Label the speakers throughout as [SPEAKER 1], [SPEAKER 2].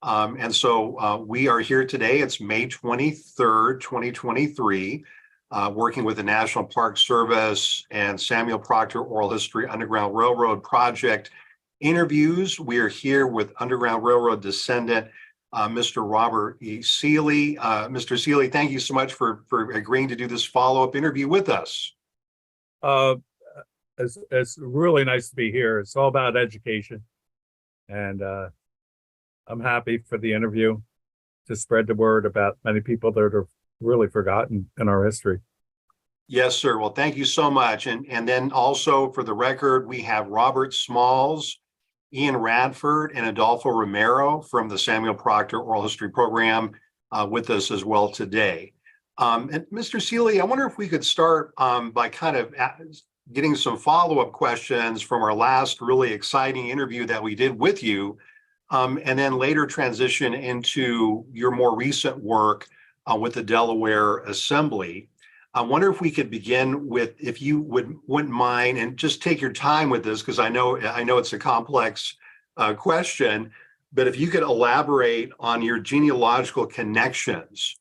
[SPEAKER 1] And so we are here today. It's May 23rd, 2023, working with the National Park Service and Samuel Proctor Oral History Underground Railroad Project interviews. We are here with Underground Railroad descendant, Mr. Robert E. Seeley. Mr. Seeley, thank you so much for agreeing to do this follow-up interview with us.
[SPEAKER 2] It's really nice to be here. It's all about education. And I'm happy for the interview to spread the word about many people that are really forgotten in our history.
[SPEAKER 1] Yes, sir. Well, thank you so much. And then also for the record, we have Robert Smalls, Ian Radford, and Adolfho Romero from the Samuel Proctor Oral History Program with us as well today. And Mr. Seeley, I wonder if we could start by kind of getting some follow-up questions from our last really exciting interview that we did with you, and then later transition into your more recent work with the Delaware Assembly. I wonder if we could begin with, if you wouldn't mind, and just take your time with this, because I know it's a complex question, but if you could elaborate on your genealogical connections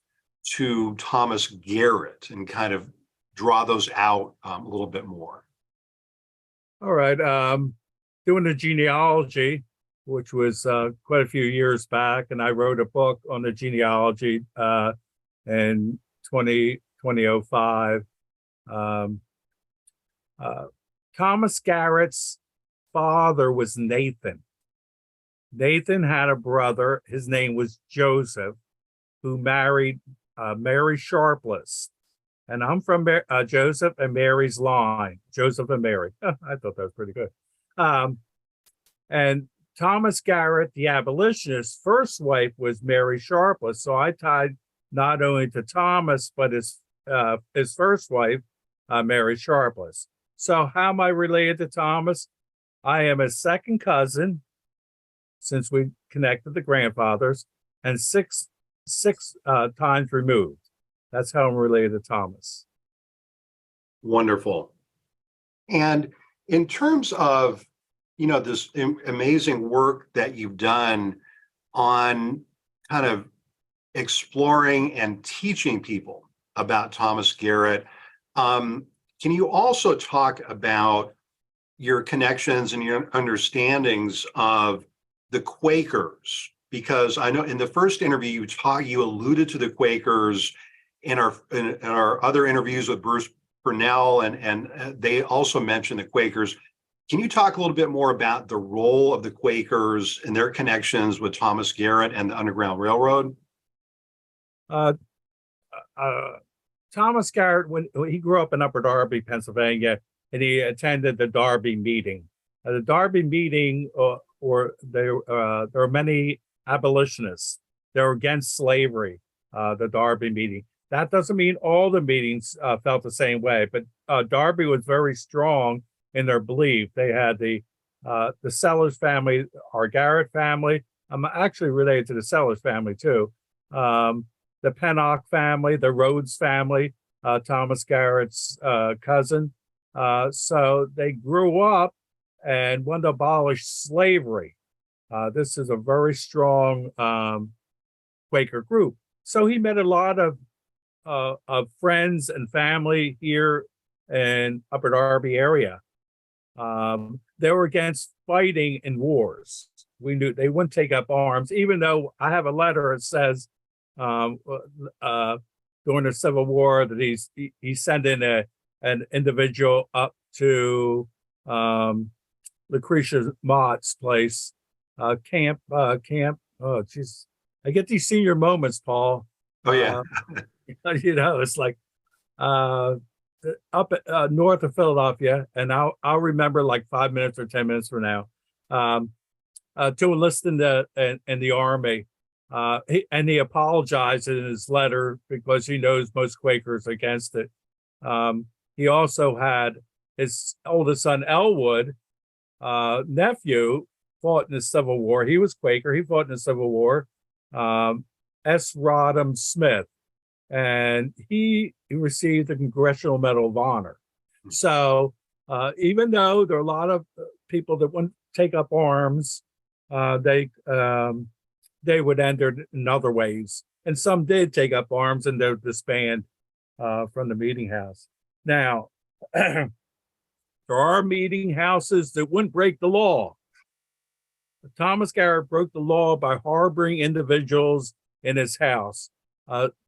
[SPEAKER 1] to Thomas Garrett and kind of draw those out a little bit more.
[SPEAKER 2] All right. Doing the genealogy, which was quite a few years back, and I wrote a book on the genealogy in 2005. Thomas Garrett's father was Nathan. Nathan had a brother, his name was Joseph, who married Mary Sharpless. And I'm from Joseph and Mary's line, Joseph and Mary. I thought that was pretty good. And Thomas Garrett, the abolitionist's first wife, was Mary Sharpless. So I tied not only to Thomas, but his first wife, Mary Sharpless. So how am I related to Thomas? I am a second cousin, since we connected the grandfathers, and six times removed. That's how I'm related to Thomas.
[SPEAKER 1] Wonderful. And in terms of, this amazing work that you've done on kind of exploring and teaching people about Thomas Garrett, can you also talk about your connections and your understandings of the Quakers? Because I know in the first interview you alluded to the Quakers in our other interviews with Bruce Purnell, and they also mentioned the Quakers. Can you talk a little bit more about the role of the Quakers and their connections with Thomas Garrett and the Underground Railroad?
[SPEAKER 2] Thomas Garrett, when he grew up in Upper Darby, Pennsylvania, and he attended the Darby meeting. The Darby meeting, there were many abolitionists. They were against slavery, the Darby meeting. That doesn't mean all the meetings felt the same way, but Darby was very strong in their belief. They had the Sellers family, our Garrett family. I'm actually related to the Sellers family too. The Pennock family, the Rhodes family, Thomas Garrett's cousin. So they grew up and wanted to abolish slavery. This is a very strong Quaker group. So he met a lot of friends and family here in Upper Darby area. They were against fighting in wars. We knew they wouldn't take up arms, even though I have a letter that says during the Civil War that he sent in an individual up to Lucretia Mott's place, camp. Oh, geez, I get these senior moments, Paul.
[SPEAKER 1] Oh yeah.
[SPEAKER 2] It's like up north of Philadelphia, and I'll remember like 5 minutes or 10 minutes from now, to enlist in the army. He apologized in his letter because he knows most Quakers are against it. He also had his oldest son, Elwood, nephew, fought in the Civil War. He was Quaker. He fought in the Civil War. S. Rodham Smith, and he received the Congressional Medal of Honor. So even though there are a lot of people that wouldn't take up arms, they they would end in other ways. And some did take up arms and they would disband from the meeting house. Now, there are meeting houses that wouldn't break the law. Thomas Garrett broke the law by harboring individuals in his house.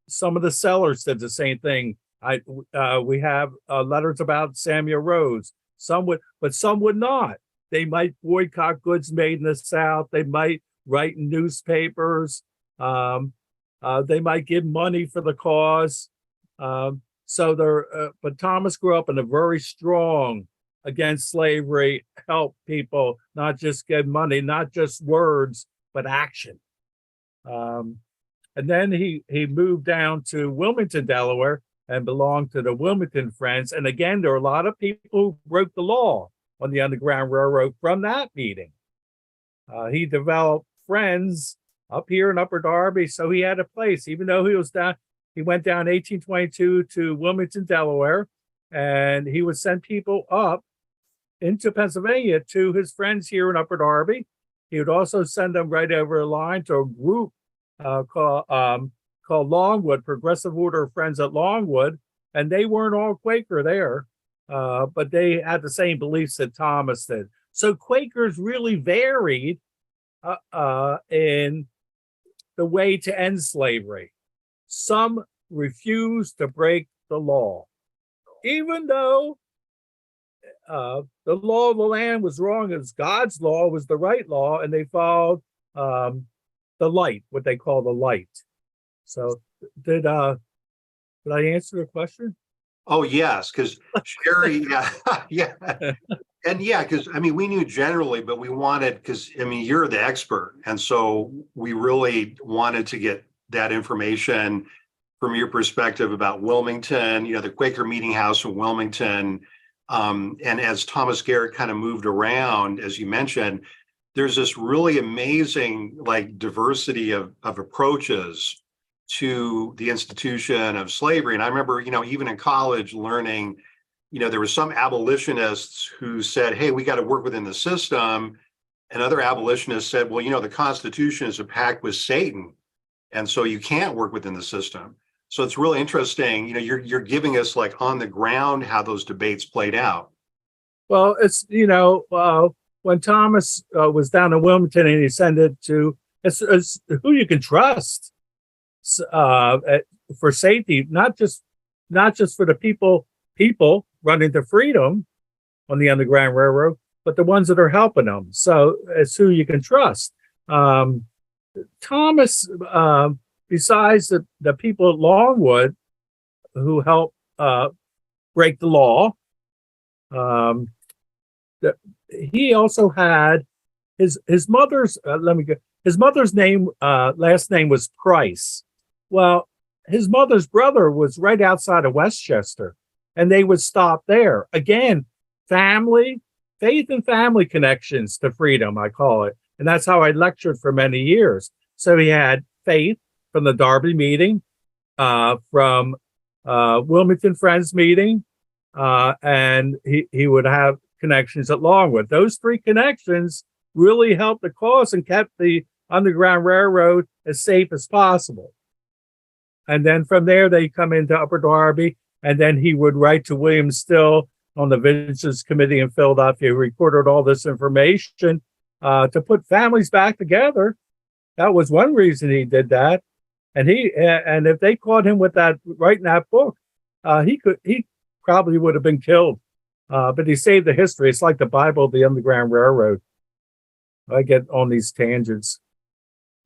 [SPEAKER 2] Some of the sellers did the same thing. We have letters about Samuel Rose. Some would, but some would not. They might boycott goods made in the South. They might write in newspapers. They might give money for the cause. But Thomas grew up in a very strong against slavery, help people, not just give money, not just words, but action. And then he moved down to Wilmington, Delaware, and belonged to the Wilmington Friends. And again, there are a lot of people who broke the law on the Underground Railroad from that meeting. He developed friends up here in Upper Darby, so he had a place, even though he was down. He went down 1822 to Wilmington, Delaware, and he would send people up into Pennsylvania to his friends here in Upper Darby. He would also send them right over the line to a group called Longwood, Progressive Order of Friends at Longwood, and they weren't all Quaker there, but they had the same beliefs that Thomas did. So Quakers really varied in the way to end slavery. Some refused to break the law, even though the law of the land was wrong, as God's law was the right law, and they followed the light, what they call the light. So did I answer the question?
[SPEAKER 1] Oh, yes, because Sherry, yeah. And yeah, because I mean, we knew generally, but we wanted, because I mean, you're the expert. And so we really wanted to get that information from your perspective about Wilmington, the Quaker Meeting House in Wilmington. And as Thomas Garrett kind of moved around, as you mentioned, there's this really amazing diversity of approaches to the institution of slavery. And I remember, even in college learning, there were some abolitionists who said, hey, we got to work within the system. And other abolitionists said, well, the Constitution is a pact with Satan. And so you can't work within the system. So it's really interesting. You're giving us on the ground how those debates played out.
[SPEAKER 2] Well, it's, when Thomas was down in Wilmington and he sent it to, it's who you can trust for safety, not just for the people running to freedom on the Underground Railroad, but the ones that are helping them. So it's who you can trust. Thomas, besides the people at Longwood who helped break the law, he also had his mother's his mother's name, last name was Price. Well, his mother's brother was right outside of Westchester, and they would stop there. Again, faith and family connections to freedom, I call it. And that's how I lectured for many years. So he had faith from the Darby meeting, from Wilmington Friends meeting, and he would have connections at Longwood. Those three connections really helped the cause and kept the Underground Railroad as safe as possible. And then from there, they come into Upper Darby, and then he would write to William Still on the Vigilance Committee in Philadelphia, who recorded all this information to put families back together. That was one reason he did that. And if they caught him with that, writing that book, he probably would have been killed. But he saved the history. It's like the Bible of the Underground Railroad. I get on these tangents.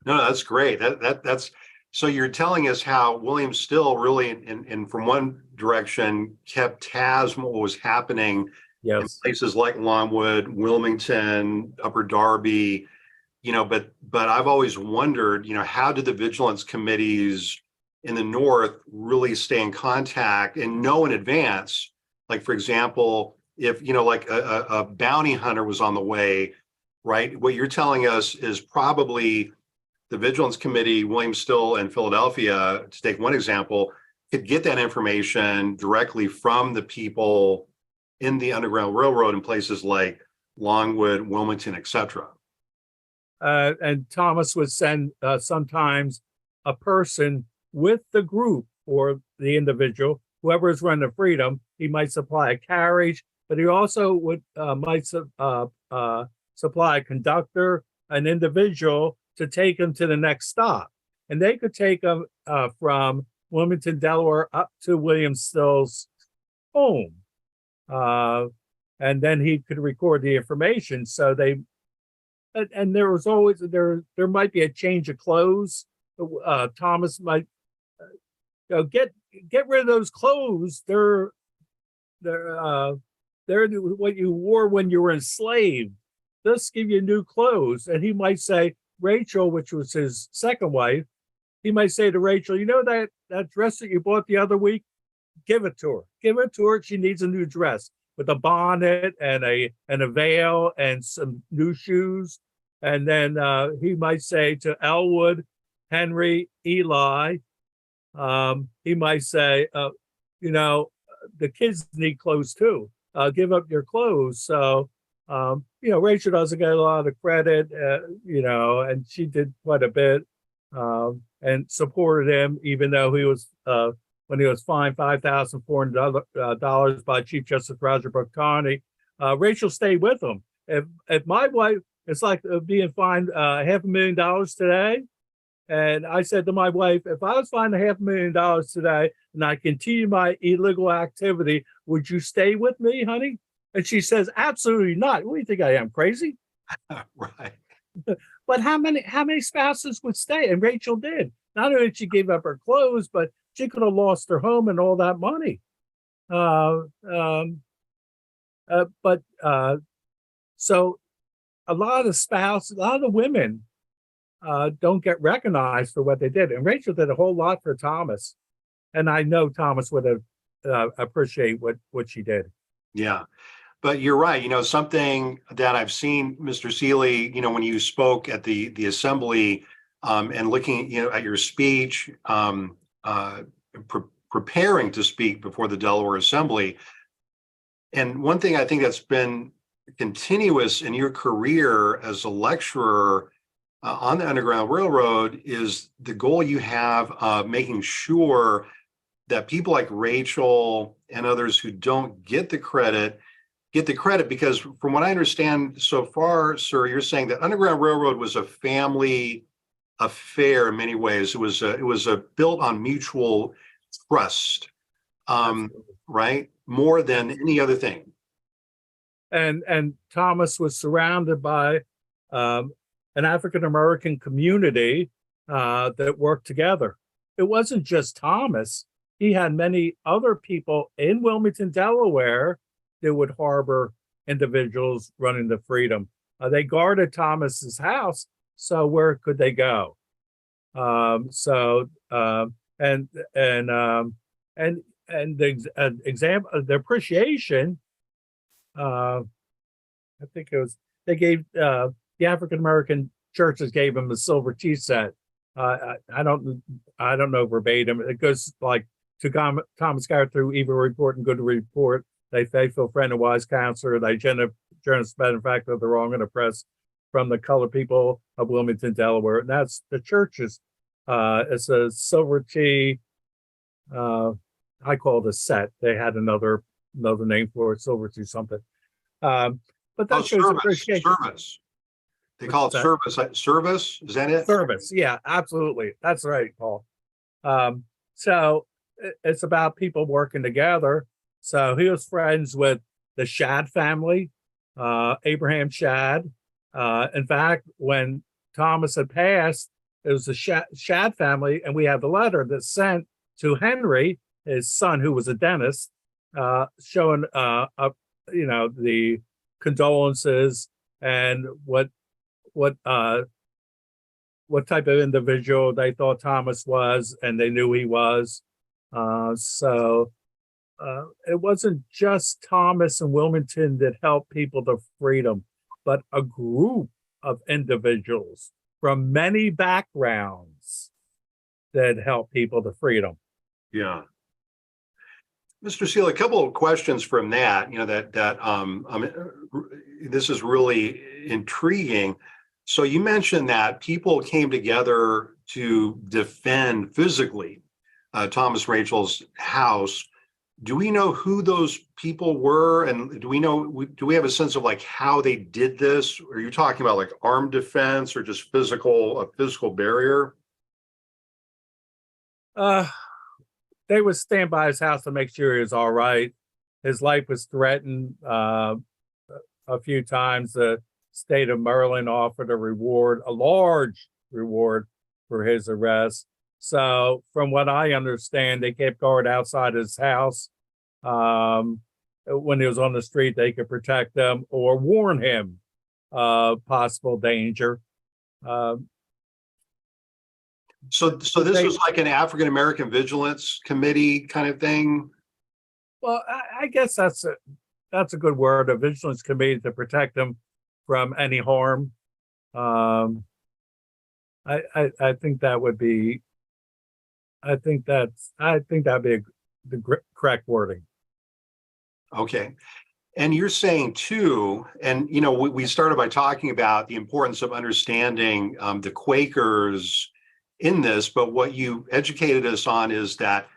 [SPEAKER 1] No, that's great. That's so you're telling us how William Still really, in from one direction, kept tabs on what was happening in places like Longwood, Wilmington, Upper Darby. But I've always wondered, how did the vigilance committees in the North really stay in contact and know in advance? Like, for example, if, a bounty hunter was on the way, right? What you're telling us is probably the Vigilance Committee, William Still in Philadelphia, to take one example, could get that information directly from the people in the Underground Railroad in places like Longwood, Wilmington, et cetera.
[SPEAKER 2] And Thomas would send sometimes a person with the group or the individual, whoever is running the freedom. He might supply a carriage, but he also would supply a conductor, an individual to take him to the next stop. And they could take him from Wilmington, Delaware, up to William Still's home. And then he could record the information. So they, and there was always, there might be a change of clothes. Thomas might get rid of those clothes. They're what you wore when you were enslaved. Let's give you new clothes. And he might say, Rachel, which was his second wife, he might say to Rachel, you know that dress that you bought the other week? Give it to her. Give it to her. She needs a new dress with a bonnet and a veil and some new shoes. And then he might say to Elwood, Henry, Eli, he might say, the kids need clothes too. Give up your clothes. So, Rachel doesn't get a lot of credit, and she did quite a bit and supported him, even though he was, when he was fined $5,400 by Chief Justice Roger Bocconi, Rachel stayed with him. If my wife, it's like being fined $500,000 today. And I said to my wife, if I was fined $500,000 today and I continue my illegal activity, would you stay with me, honey? And she says, absolutely not. What do you think I am, crazy?
[SPEAKER 1] Right.
[SPEAKER 2] But how many spouses would stay? And Rachel did. Not only did she give up her clothes, but she could have lost her home and all that money. So a lot of the women don't get recognized for what they did. And Rachel did a whole lot for Thomas. And I know Thomas would have appreciate what she did.
[SPEAKER 1] Yeah. But you're right. Something that I've seen, Mr. Seeley, when you spoke at the assembly and looking, at your speech, preparing to speak before the Delaware Assembly. And one thing I think that's been continuous in your career as a lecturer on the Underground Railroad is the goal you have of making sure that people like Rachel and others who don't get the credit, because from what I understand so far, sir, you're saying that Underground Railroad was a family affair in many ways. It was built on mutual trust, right? More than any other thing.
[SPEAKER 2] And Thomas was surrounded by an African-American community that worked together. It wasn't just Thomas. He had many other people in Wilmington, Delaware, that would harbor individuals running the freedom. They guarded Thomas's house, so where could they go? And the example, the appreciation. I think it was they gave the African American churches gave him a silver tea set. I don't know verbatim. It goes like to Thomas Garrett through evil report and good report. They faithful friend and wise counselor. They generous benefactor of the wrong and oppressed from the colored people of Wilmington, Delaware. And that's the churches. It's a silver tea. I call it a set. They had another name for it, silver tea something. But that shows appreciation.
[SPEAKER 1] Service. They call it service. Service, is that it?
[SPEAKER 2] Service, yeah, absolutely. That's right, Paul. So it's about people working together. So he was friends with the Shad family, Abraham Shad. In fact, when Thomas had passed, it was the Shad family, and we have the letter that's sent to Henry, his son, who was a dentist, showing the condolences and what type of individual they thought Thomas was, and they knew he was. It wasn't just Thomas and Wilmington that helped people to freedom, but a group of individuals from many backgrounds that helped people to freedom.
[SPEAKER 1] Yeah. Mr. Seeley, a couple of questions from that, this is really intriguing. So you mentioned that people came together to defend physically Thomas Rachel's house. Do we know who those people were? And do we have a sense of like how they did this? Are you talking about like armed defense or just a physical barrier?
[SPEAKER 2] They would stand by his house to make sure he was all right. His life was threatened a few times. The state of Maryland offered a large reward for his arrest. So from what I understand, they kept guard outside his house. When he was on the street, they could protect him or warn him of possible danger.
[SPEAKER 1] So this was like an African American Vigilance Committee kind of thing.
[SPEAKER 2] Well, I guess that's a good word, a vigilance committee to protect them from any harm. I think that would be. I think that'd be the correct wording.
[SPEAKER 1] Okay. And you're saying too, and we started by talking about the importance of understanding the Quakers in this, but what you educated us on is that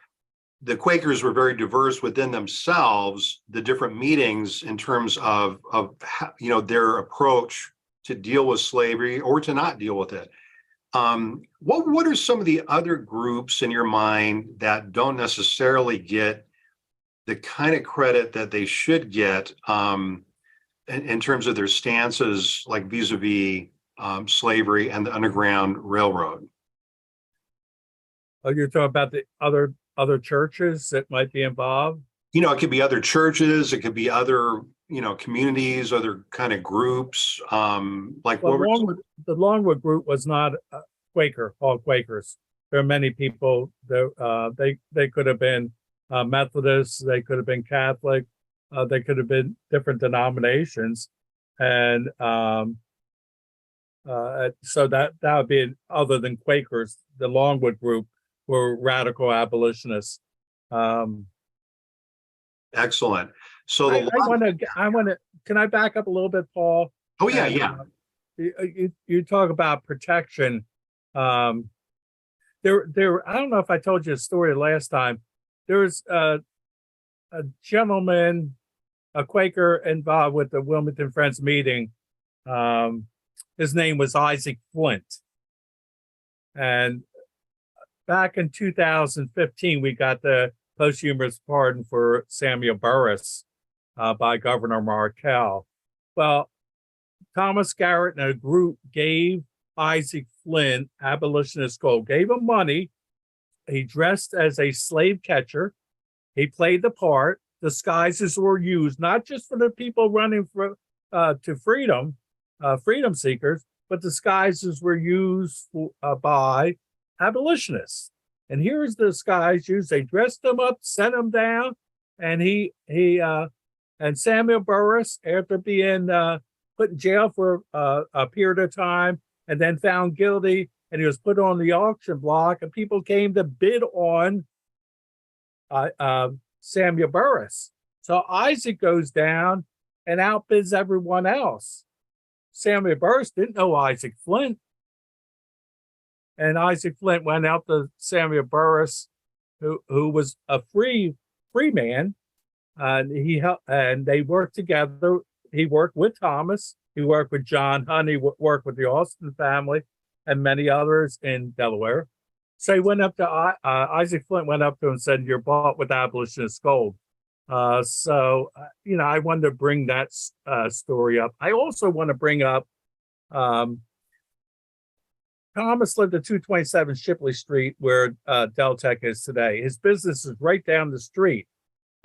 [SPEAKER 1] the Quakers were very diverse within themselves, the different meetings in terms of their approach to deal with slavery or to not deal with it. What are some of the other groups in your mind that don't necessarily get the kind of credit that they should get in terms of their stances, like vis-a-vis slavery and the Underground Railroad?
[SPEAKER 2] Oh, you're talking about the other churches that might be involved?
[SPEAKER 1] It could be other churches, it could be other, communities, other kind of groups.
[SPEAKER 2] The Longwood group was not Quaker, all Quakers. There are many people that they could have been Methodists, they could have been Catholic, they could have been different denominations, and so that would be other than Quakers. The Longwood group were radical abolitionists.
[SPEAKER 1] Excellent. So
[SPEAKER 2] I want to. Can I back up a little bit, Paul?
[SPEAKER 1] Oh yeah, yeah.
[SPEAKER 2] You talk about protection. There. I don't know if I told you a story last time. There was a gentleman, a Quaker involved with the Wilmington Friends meeting. His name was Isaac Flint, and back in 2015, we got the posthumous pardon for Samuel Burris by Governor Markell. Well, Thomas Garrett and a group gave Isaac Flint, abolitionist gold, gave him money. He dressed as a slave catcher. He played the part. Disguises were used, not just for the people running to freedom, freedom seekers, but disguises were used by abolitionists. And here's the disguise used. They dressed him up, sent him down, and and Samuel Burris, after being put in jail for a period of time and then found guilty, and he was put on the auction block, and people came to bid on Samuel Burris. So Isaac goes down and outbids everyone else. Samuel Burris didn't know Isaac Flint. And Isaac Flint went out to Samuel Burris, who was a free man, and they worked together. He worked with Thomas. He worked with John Hunt. He worked with the Austin family and many others in Delaware. So he went up to Isaac Flint went up to him and said, "You're bought with abolitionist gold." I wanted to bring that story up. I also want to bring up. Thomas lived at 227 Shipley Street, where Deltec is today. His business is right down the street.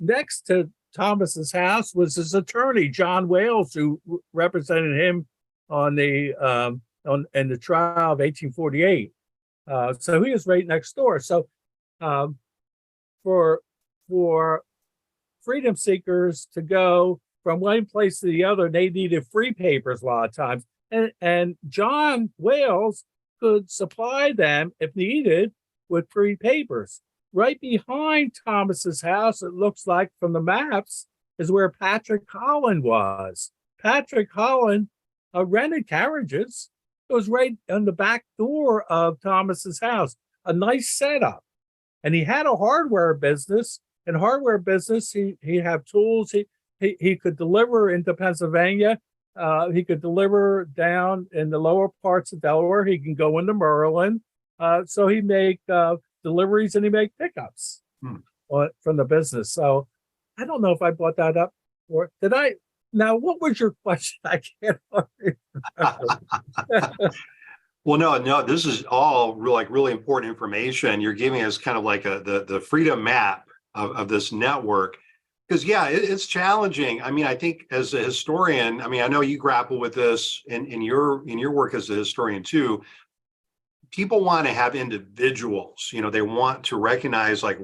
[SPEAKER 2] Next to Thomas's house was his attorney, John Wales, who represented him on in the trial of 1848. So he was right next door. So for freedom seekers to go from one place to the other, they needed free papers a lot of times. And John Wales could supply them, if needed, with free papers. Right behind Thomas's house, it looks like from the maps, is where Patrick Holland was. Patrick Holland rented carriages was right on the back door of Thomas's house, a nice setup. And he had a hardware business. In hardware business, he had tools. He could deliver into Pennsylvania. He could deliver down in the lower parts of Delaware. He can go into Maryland. So he make deliveries and he make pickups from the business. So I don't know if I brought that up or did I? Now, what was your question? I can't remember.
[SPEAKER 1] Well, no, this is all really important information. You're giving us kind of like the freedom map of this network. Because it's challenging. I mean, I think as a historian, I mean, I know you grapple with this in your work as a historian too. People want to have individuals, they want to recognize like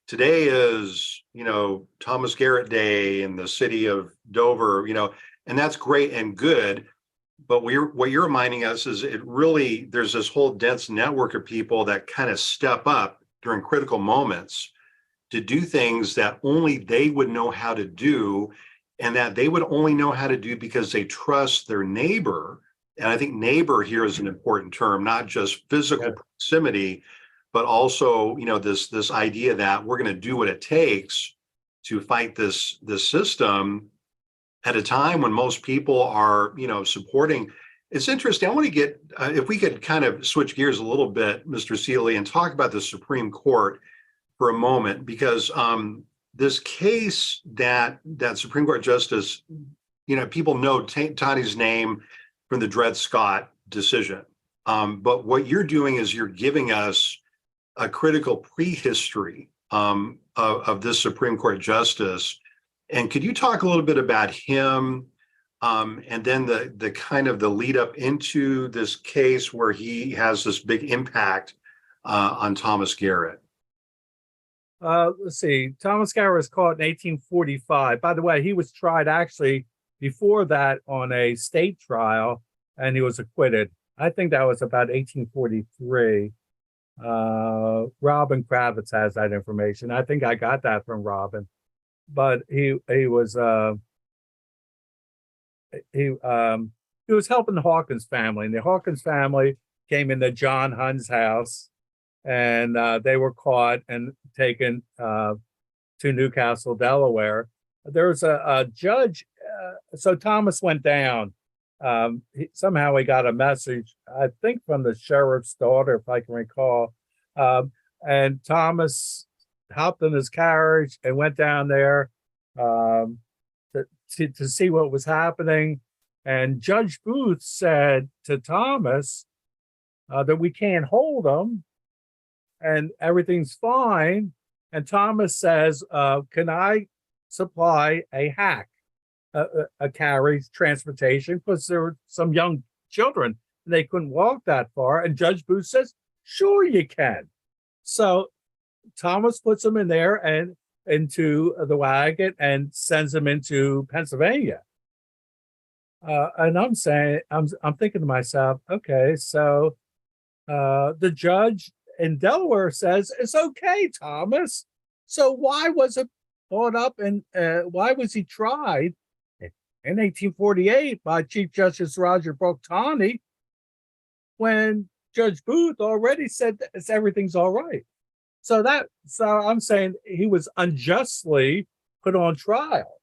[SPEAKER 1] today is, Thomas Garrett Day in the city of Dover, and that's great and good. But what you're reminding us is there's this whole dense network of people that kind of step up during critical moments to do things that only they would know how to do, and that they would only know how to do because they trust their neighbor. And I think neighbor here is an important term, not just physical proximity, but also, this idea that we're going to do what it takes to fight this system at a time when most people are, supporting. It's interesting. I want to get, if we could kind of switch gears a little bit, Mr. Seeley, and talk about the Supreme Court for a moment, because this case that Supreme Court Justice, people know Tani's name from the Dred Scott decision. But what you're doing is you're giving us a critical prehistory of this Supreme Court Justice. And could you talk a little bit about him and then the kind of the lead up into this case where he has this big impact on Thomas Garrett?
[SPEAKER 2] Let's see. Thomas Garrett was caught in 1845. By the way, he was tried actually before that on a state trial, and he was acquitted. I think that was about 1843. Robin Kravitz has that information. I think I got that from Robin. But he was helping the Hawkins family, and the Hawkins family came into John Hunn's house, and they were caught and taken to Newcastle, Delaware. There was a judge. So Thomas went down. Somehow he got a message, I think from the sheriff's daughter, if I can recall. And Thomas hopped in his carriage and went down there to see what was happening. And Judge Booth said to Thomas that we can't hold him and everything's fine. And Thomas says, can I supply a hack, a carriage transportation? Because there were some young children and they couldn't walk that far. And Judge Booth says, sure you can. So Thomas puts him in there and into the wagon and sends him into Pennsylvania. And I'm thinking to myself, okay, so the judge in Delaware says it's okay, Thomas. So why was it brought up and why was he tried in 1848 by Chief Justice Roger Proctor when Judge Booth already said that everything's all right? So I'm saying he was unjustly put on trial.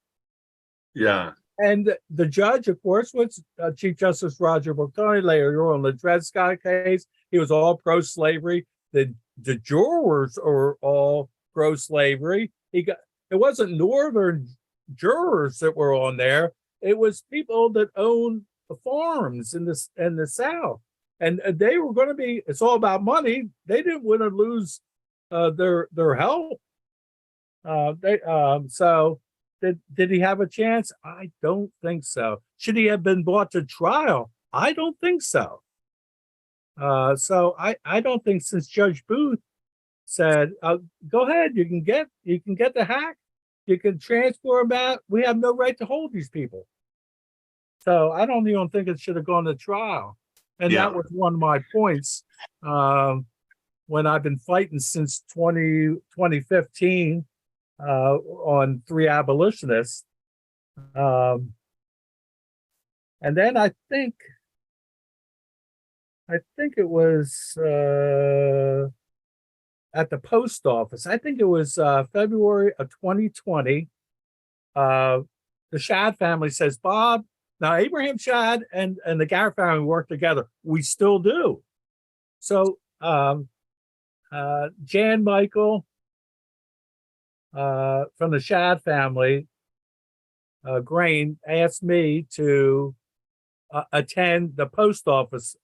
[SPEAKER 1] Yeah.
[SPEAKER 2] And the judge, of course, was Chief Justice Roger Proctor. Later on the Dred Scott case, he was all pro-slavery. The jurors are all pro-slavery. It wasn't Northern jurors that were on there. It was people that owned the farms in the South, and they were going to be. It's all about money. They didn't want to lose their help. So did he have a chance? I don't think so. Should he have been brought to trial? I don't think so. So I don't think, since Judge Booth said, go ahead, you can get the hack, you can transfer them out. We have no right to hold these people. So I don't even think it should have gone to trial. And that was one of my points when I've been fighting since 2015 on 3 abolitionists. And then I think I think it was at the post office. I think it was February of 2020. The Shad family says, Bob, now Abraham Shad and the Garrett family work together. We still do. So Jan Michael from the Shad family, Grain, asked me to attend the post office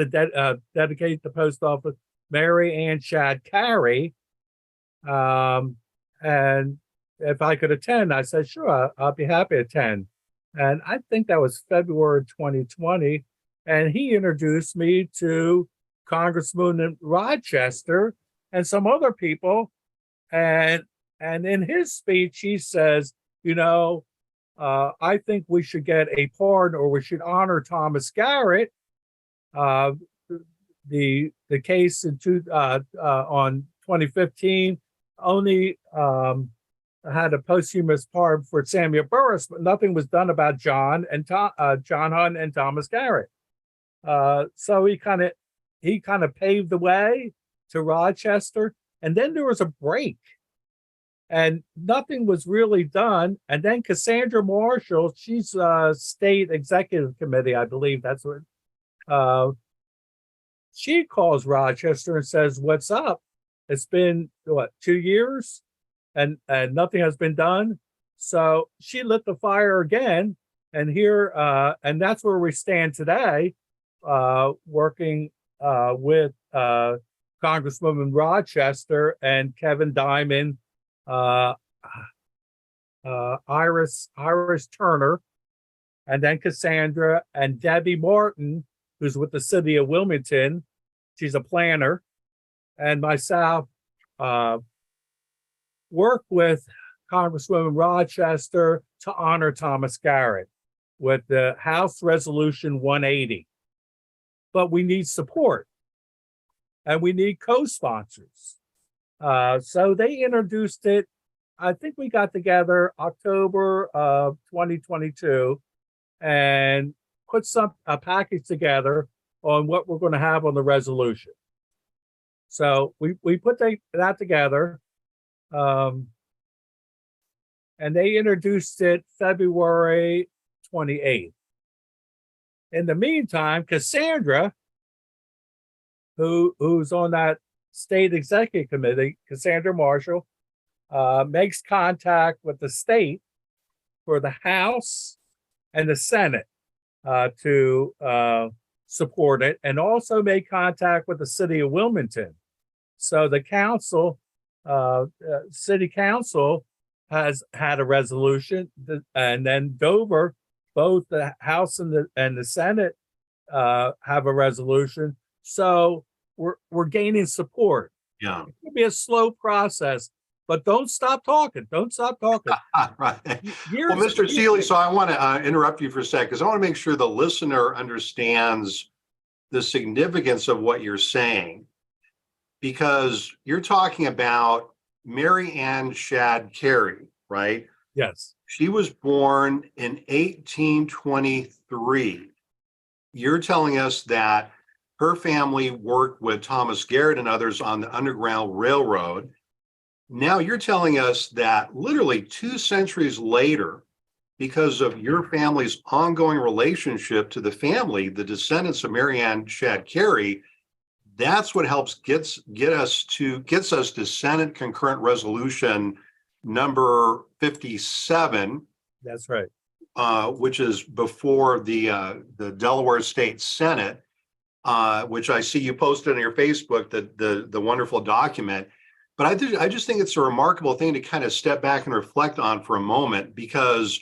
[SPEAKER 2] dedicate the post office, Mary Ann Shad Carey. And if I could attend, I said, sure, I'll be happy to attend. And I think that was February 2020. And he introduced me to Congressman in Rochester and some other people. And in his speech, he says, I think we should get a pardon, or we should honor Thomas Garrett. The case on 2015 only had a posthumous pardon for Samuel Burris, but nothing was done about John Hunt and Thomas Garrett. So he kind of paved the way to Rochester, and then there was a break, and nothing was really done. And then Cassandra Marshall, she's state executive committee, I believe that's what. She calls Rochester and says, "What's up? It's been 2 years, and nothing has been done." So she lit the fire again, and and that's where we stand today, working with Congresswoman Rochester and Kevin Diamond, Iris Turner, and then Cassandra and Debbie Martin, who's with the city of Wilmington. She's a planner, and myself work with Congresswoman Rochester to honor Thomas Garrett with the House Resolution 180. But we need support, and we need co-sponsors. So they introduced it. I think we got together October of 2022 and put a package together on what we're going to have on the resolution. So we put that together, and they introduced it February 28th. In the meantime, Cassandra, who's on that state executive committee, Cassandra Marshall, makes contact with the state for the House and the Senate to support it, and also made contact with the city of Wilmington. So the council, city council, has had a resolution, and then Dover, both the House and the Senate have a resolution. So we're gaining support.
[SPEAKER 1] Yeah.
[SPEAKER 2] It could be a slow process, but don't stop talking. Don't stop talking.
[SPEAKER 1] Right. Well, Mr. Seeley, so I want to interrupt you for a sec, because I want to make sure the listener understands the significance of what you're saying, because you're talking about Mary Ann Shad Carey, right?
[SPEAKER 2] Yes.
[SPEAKER 1] She was born in 1823. You're telling us that her family worked with Thomas Garrett and others on the Underground Railroad. Now you're telling us that literally 2 centuries later, because of your family's ongoing relationship to the family, the descendants of Mary Ann Shad Carey, that's what helps gets us to Senate Concurrent Resolution number 57.
[SPEAKER 2] That's right.
[SPEAKER 1] Which is before the Delaware State Senate, which I see you posted on your Facebook, the wonderful document. But I just think it's a remarkable thing to kind of step back and reflect on for a moment, because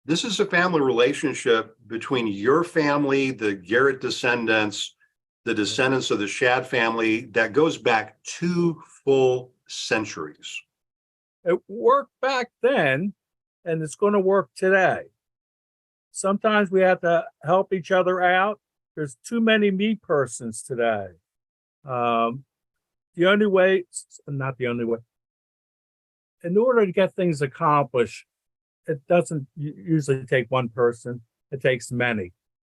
[SPEAKER 1] this is a family relationship between your family, the Garrett descendants, the descendants of the Shad family, that goes back 2 full centuries.
[SPEAKER 2] It worked back then, and it's going to work today. Sometimes we have to help each other out. There's too many me persons today. The only way, not the only way, in order to get things accomplished, it doesn't usually take one person, it takes many.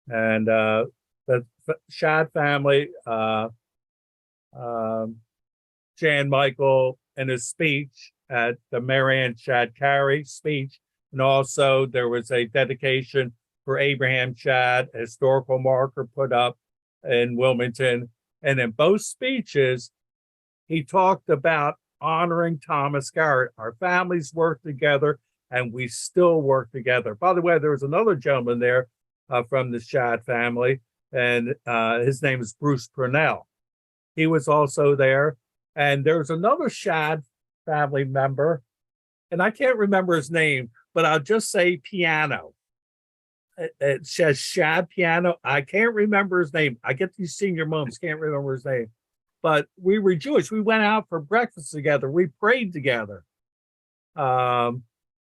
[SPEAKER 2] And for Shad family, Jan Michael in his speech at the Marianne Shad Carey speech. And also there was a dedication for Abraham Shad, a historical marker put up in Wilmington. And in both speeches, he talked about honoring Thomas Garrett. Our families work together and we still work together. By the way, there was another gentleman there from the Shad family, and his name is Bruce Purnell. He was also there. And there's another Shad family member, and I can't remember his name, but I'll just say Piano. It says Shad Piano. I can't remember his name. I get these senior moments, can't remember his name. But we rejoiced. We went out for breakfast together. We prayed together.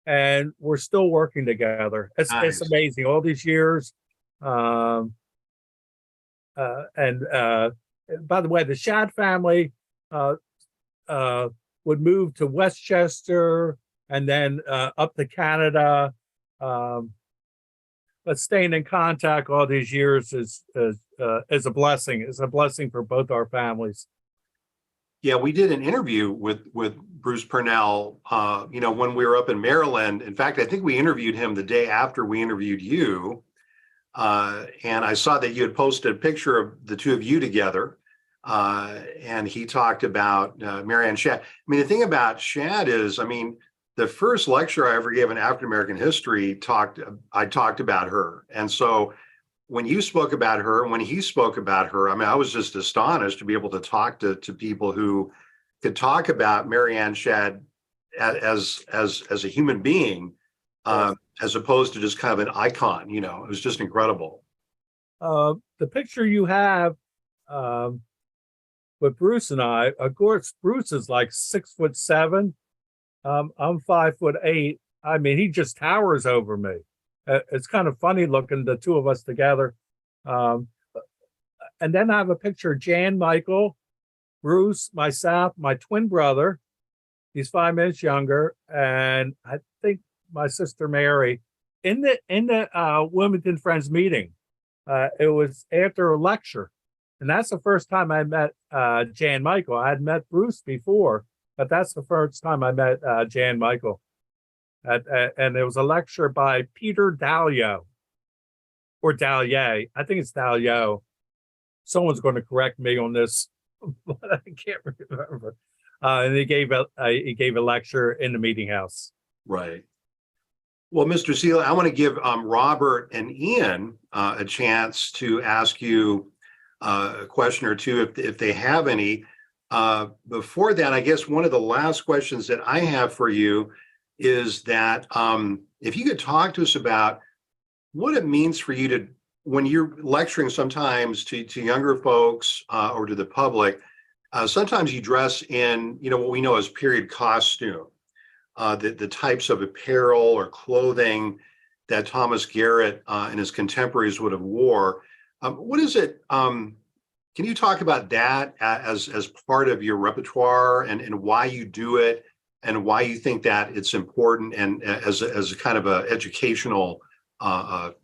[SPEAKER 2] And we're still working together. It's amazing. All these years. And by the way, the Shad family would move to Westchester and then up to Canada. But staying in contact all these years is a blessing. It's a blessing for both our families.
[SPEAKER 1] Yeah, we did an interview with Bruce Purnell, when we were up in Maryland. In fact, I think we interviewed him the day after we interviewed you. And I saw that you had posted a picture of the two of you together. And he talked about Marianne Shad. I mean, the thing about Shad is, the first lecture I ever gave in African American history I talked about her. And so when you spoke about her and when he spoke about her, I was just astonished to be able to talk to people who could talk about Marianne Shad as a human being, as opposed to just kind of an icon. It was just incredible.
[SPEAKER 2] The picture you have with Bruce and I, of course, Bruce is like 6'7". I'm 5'8". He just towers over me. It's kind of funny looking, the two of us together. And then I have a picture of Jan Michael, Bruce, myself, my twin brother. He's 5 minutes younger, and I think my sister Mary in the Wilmington Friends meeting. It was after a lecture, and that's the first time I met Jan Michael. I had met Bruce before, but that's the first time I met Jan Michael. And it was a lecture by Peter Dalio, or Dallier. I think it's Dalio. Someone's going to correct me on this, but I can't remember. And he gave a lecture in the meeting house.
[SPEAKER 1] Right. Well, Mr. Seeley, I want to give Robert and Ian a chance to ask you a question or two if they have any. Before that, I guess one of the last questions that I have for you is that if you could talk to us about what it means for you to, when you're lecturing sometimes to younger folks or to the public, sometimes you dress in, what we know as period costume, the types of apparel or clothing that Thomas Garrett and his contemporaries would have wore. What is it? Can you talk about that as part of your repertoire and why you do it and why you think that it's important and as a kind of a educational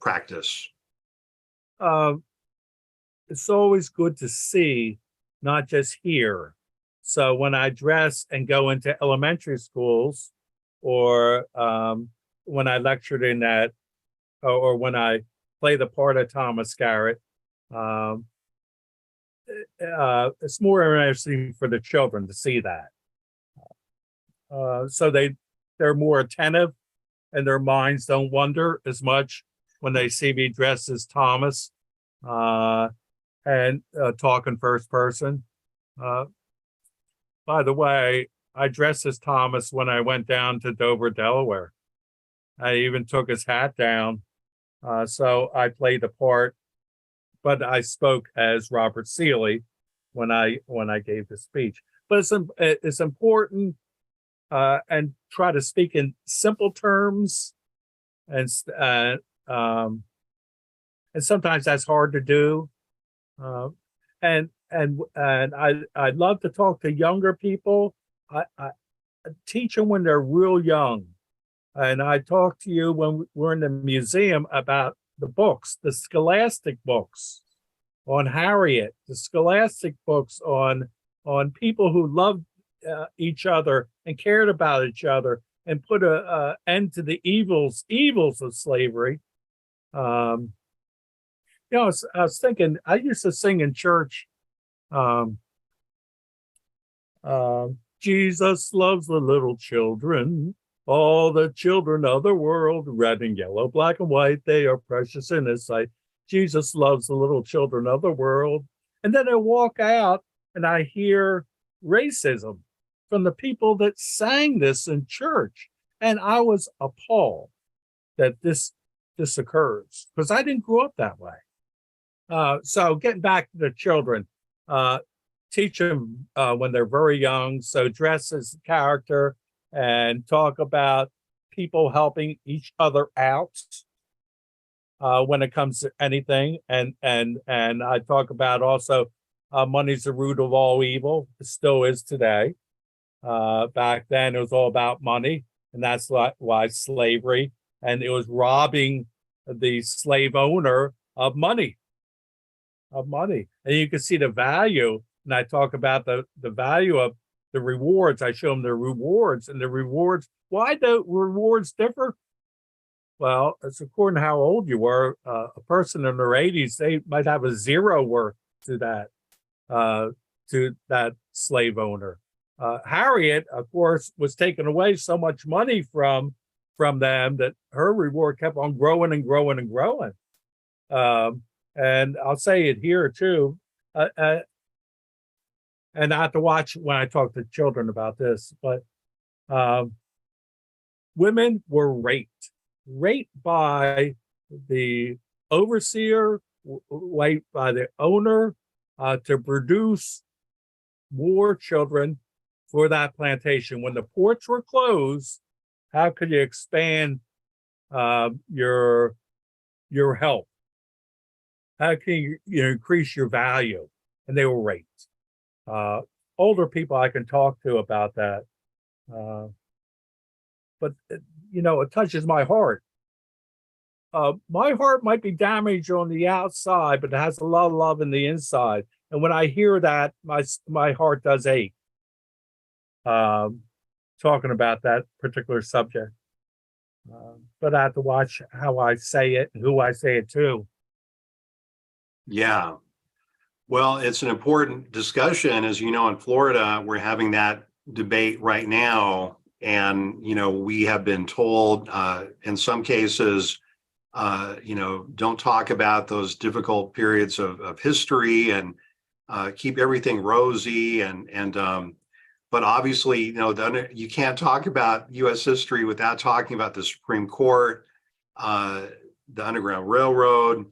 [SPEAKER 1] practice?
[SPEAKER 2] It's always good to see, not just hear. So when I dress and go into elementary schools, or when I lectured in that, or when I play the part of Thomas Garrett, it's more interesting for the children to see that. So they're more attentive and their minds don't wander as much when they see me dressed as Thomas and talk in first person. By the way, I dressed as Thomas when I went down to Dover, Delaware. I even took his hat down. So I played the part, but I spoke as Robert Seeley when I gave the speech. But it's important and try to speak in simple terms, and sometimes that's hard to do. And I love to talk to younger people. I teach them when they're real young. And I talked to you when we're in the museum about the books, the scholastic books. on Harriet, the scholastic books on people who loved each other and cared about each other and put a end to the evils of slavery. I was thinking, I used to sing in church, Jesus loves the little children, all the children of the world, red and yellow, black and white, they are precious in his sight. Jesus loves the little children of the world. And then I walk out and I hear racism from the people that sang this in church. And I was appalled that this occurs because I didn't grow up that way. So getting back to the children, teach them when they're very young. So dress as a character and talk about people helping each other out when it comes to anything. And I talk about also money's the root of all evil. It still is today. Back then it was all about money, and that's why slavery, and it was robbing the slave owner of money. And you can see the value. And I talk about the value of the rewards. I show them the rewards, and the rewards. Why do rewards differ? Well, it's according to how old you were. A person in their 80s, they might have a zero worth to that slave owner. Harriet, of course, was taking away so much money from them that her reward kept on growing and growing and growing. And I'll say it here too. And I have to watch when I talk to children about this, but women were raped by the overseer, raped by the owner to produce more children for that plantation. When the ports were closed, how could you expand your help? How can you increase your value? And they were raped. Older people I can talk to about that. But, it touches my heart. My heart might be damaged on the outside, but it has a lot of love in the inside. And when I hear that, my heart does ache. Talking about that particular subject. But I have to watch how I say it and who I say it to.
[SPEAKER 1] Yeah. Well, it's an important discussion. As you know, in Florida, we're having that debate right now. And, we have been told in some cases, don't talk about those difficult periods of history and keep everything rosy. But obviously, you can't talk about U.S. history without talking about the Supreme Court, the Underground Railroad.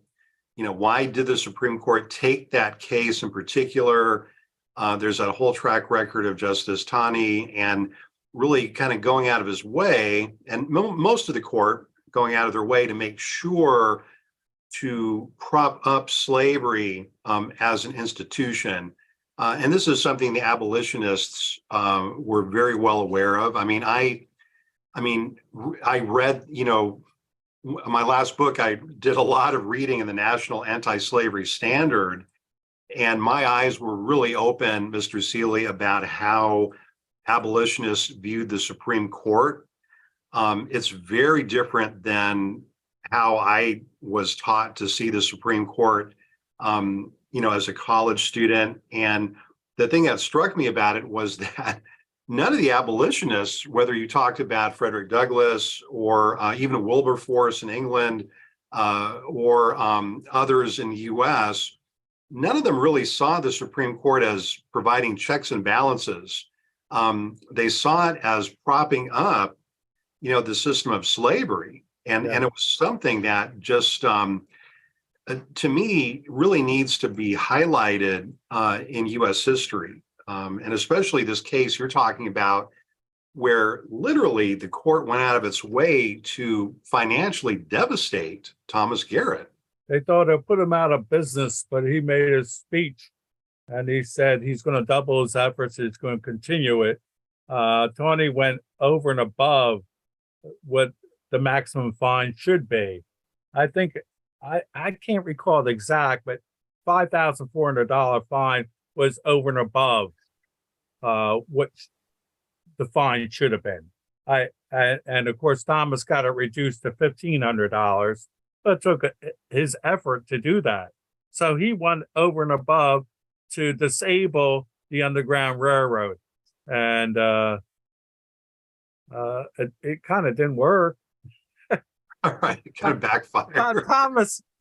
[SPEAKER 1] Why did the Supreme Court take that case in particular? There's a whole track record of Justice Taney and really kind of going out of his way, and most of the court going out of their way to make sure to prop up slavery as an institution. And this is something the abolitionists were very well aware of. I read, my last book, I did a lot of reading in the National Anti-Slavery Standard, and my eyes were really open, Mr. Seeley, about how abolitionists viewed the Supreme Court. It's very different than how I was taught to see the Supreme Court, as a college student. And the thing that struck me about it was that none of the abolitionists, whether you talked about Frederick Douglass or even Wilberforce in England or others in the US, none of them really saw the Supreme Court as providing checks and balances. They saw it as propping up, the system of slavery. And it was something that just, to me, really needs to be highlighted in US history. And especially this case you're talking about, where literally the court went out of its way to financially devastate Thomas Garrett.
[SPEAKER 2] They thought it put him out of business, but he made a speech and he said he's going to double his efforts. He's going to continue it. Tony went over and above what the maximum fine should be. I think, I can't recall the exact, but $5,400 fine was over and above what the fine should have been. And of course, Thomas got it reduced to $1,500, but it took his effort to do that. So he went over and above to disable the Underground Railroad, and it kind of didn't work.
[SPEAKER 1] All right, it kind of backfired.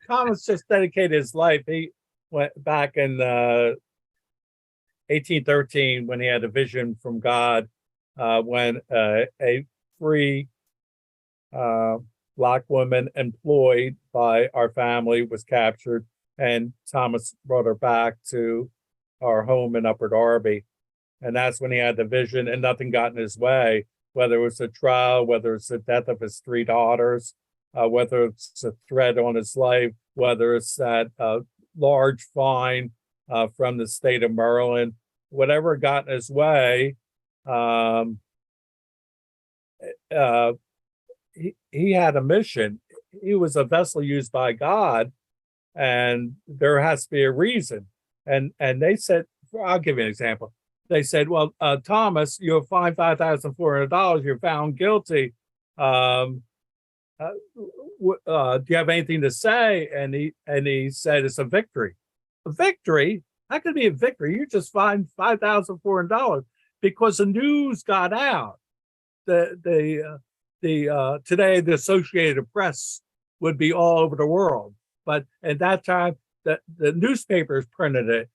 [SPEAKER 2] Thomas just dedicated his life. He went back in 1813 when he had a vision from God, when a free black woman employed by our family was captured, and Thomas brought her back to our home in Upper Darby. And that's when he had the vision, and nothing got in his way, whether it was a trial, whether it's the death of his 3 daughters, whether it's a threat on his life, whether it's that large fine from the state of Maryland, whatever got in his way. He had a mission. He was a vessel used by God, and there has to be a reason. And they said, I'll give you an example. They said, well, Thomas, you're fined $5,400. You're found guilty. Do you have anything to say? And he said, it's a victory. A victory? How could it be a victory? You just fined $5,400 because the news got out. Today the Associated Press would be all over the world, but at that time the newspapers printed it.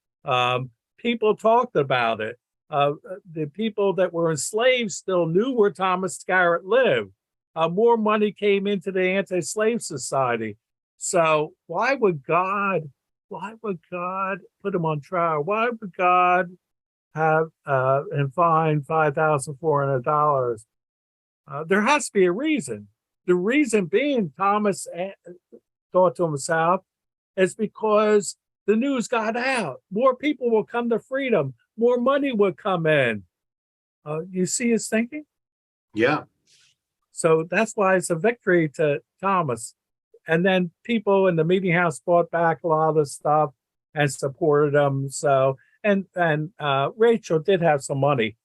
[SPEAKER 2] People talked about it. The people that were enslaved still knew where Thomas Garrett lived. More money came into the anti-slave society. So why would God put him on trial? Why would God have and fine $5,400? There has to be a reason. The reason being, Thomas thought to himself, is because the news got out. More people will come to freedom. More money will come in. You see his thinking?
[SPEAKER 1] Yeah.
[SPEAKER 2] So that's why it's a victory to Thomas. And then people in the meeting house bought back a lot of the stuff and supported him. So, and Rachel did have some money.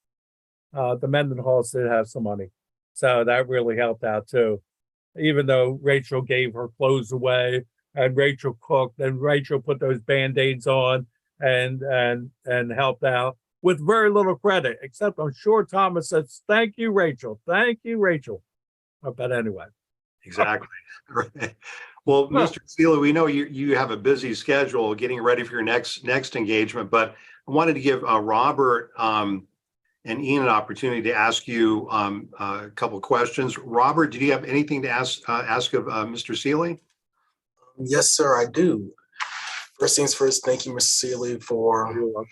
[SPEAKER 2] The Mendenhalls did have some money. So that really helped out too. Even though Rachel gave her clothes away and Rachel cooked and Rachel put those Band-Aids on and helped out with very little credit, except I'm sure Thomas says, thank you, Rachel. Thank you, Rachel. But anyway.
[SPEAKER 1] Exactly. Right. Well, Mr. Seeley, we know you have a busy schedule getting ready for your next engagement, but I wanted to give Robert and Ian an opportunity to ask you a couple of questions. Robert, did you have anything to ask of Mr. Seeley?
[SPEAKER 3] Yes, sir, I do. First things first, thank you, Mr. Seeley, for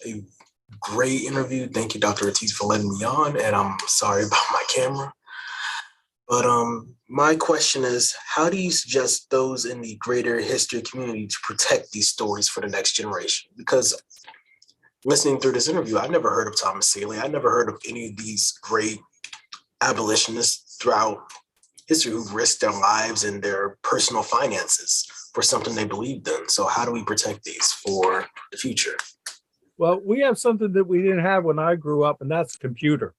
[SPEAKER 3] a great interview. Thank you, Dr. Ortiz, for letting me on, and I'm sorry about my camera. But my question is, how do you suggest those in the greater history community to protect these stories for the next generation? Because listening through this interview, I never heard of Thomas Seeley. I never heard of any of these great abolitionists throughout history who risked their lives and their personal finances for something they believed in. So how do we protect these for the future?
[SPEAKER 2] Well, we have something that we didn't have when I grew up, and that's computer.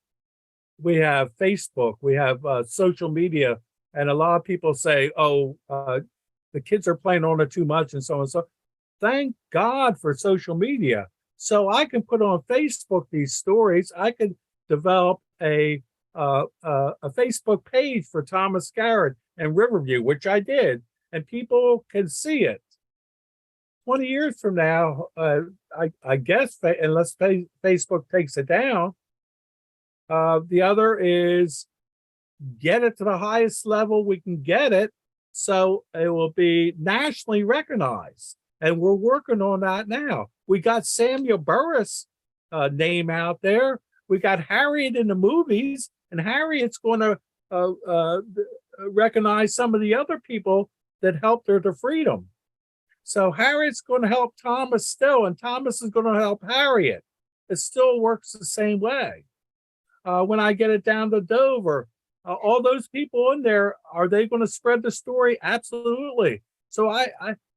[SPEAKER 2] We have Facebook, we have social media, and a lot of people say, oh, the kids are playing on it too much and so on. So thank God for social media. So I can put on Facebook these stories. I could develop a Facebook page for Thomas Garrett and Riverview, which I did, and people can see it. 20 years from now, I guess, unless Facebook takes it down, the other is get it to the highest level we can get it, so it will be nationally recognized. And we're working on that now. We got Samuel Burris' name out there. We got Harriet in the movies, and Harriet's going to recognize some of the other people that helped her to freedom. So Harriet's going to help Thomas still, and Thomas is going to help Harriet. It still works the same way. When I get it down to Dover, all those people in there, are they going to spread the story? Absolutely. So I